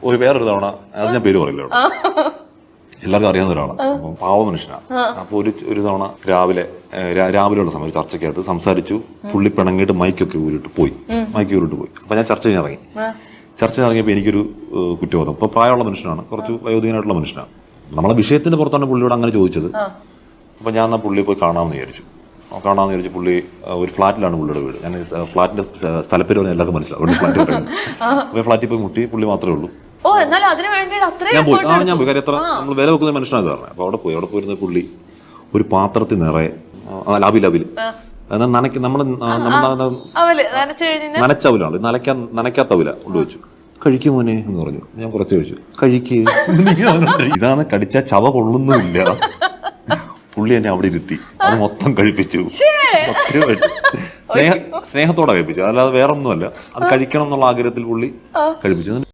ഒരു വേറൊരു തവണ അത് ഞാൻ പേര് പറയില്ല അവിടെ. എല്ലാവർക്കും അറിയാവുന്ന ഒരാളാണ്. അപ്പം പാവ മനുഷ്യനാണ്. അപ്പൊ ഒരു തവണ രാവിലെയുള്ള സമയം ഒരു ചർച്ചയ്ക്കകത്ത് സംസാരിച്ചു. പുള്ളി പിണങ്ങിയിട്ട് മൈക്കൊക്കെ ഊരിട്ട് പോയി. അപ്പൊ ഞാൻ ചർച്ച കഴിഞ്ഞിറങ്ങി. ഇറങ്ങിയപ്പോ എനിക്കൊരു കുറ്റബോധം. ഇപ്പൊ പ്രായമുള്ള മനുഷ്യനാണ്, കുറച്ച് വയോധികനായിട്ടുള്ള മനുഷ്യനാണ്. നമ്മളെ വിഷയത്തിന്റെ പുറത്താണ് പുള്ളിയോട് അങ്ങനെ ചോദിച്ചത്. അപ്പൊ ഞാൻ എന്നാ പുള്ളിയെ പോയി കാണാമെന്ന് വിചാരിച്ചു. പുള്ളി ഒരു ഫ്ലാറ്റിലാണ് പുള്ളിയുടെ വീട്. ഞാൻ ഫ്ലാറ്റിന്റെ സ്ഥലപ്പേര് പറഞ്ഞാൽ എല്ലാവർക്കും മനസ്സിലാവും. ഫ്ലാറ്റിൽ പോയി മുട്ടി. പുള്ളി മാത്രമേ ഉള്ളൂ. ഞാൻ പോയി കാര്യം എത്ര നമ്മൾ വില വെക്കുന്ന മനുഷ്യനാണ് കാരണം. അപ്പൊ അവിടെ പോയിരുന്ന പുള്ളി ഒരു പാത്രത്തിൽ നിറയെ അവില് എന്നാൽ നനച്ചവിലാണ്, നനയ്ക്കാത്ത അവില കൊണ്ടുവച്ചു. കഴിക്കും മോനെ എന്ന് പറഞ്ഞു. ഞാൻ കുറച്ച് കഴിച്ചു. കഴിക്ക്. ഇതാണ് കടിച്ച ചവ കൊള്ളുന്നുമില്ല. പുള്ളി എന്നെ അവിടെ ഇരുത്തി അത് മൊത്തം കഴിപ്പിച്ചു. സ്നേഹത്തോടെ കഴിപ്പിച്ചു, അല്ലാതെ വേറൊന്നുമല്ല. അത് കഴിക്കണം എന്നുള്ള ആഗ്രഹത്തിൽ പുള്ളി കഴിപ്പിച്ചു.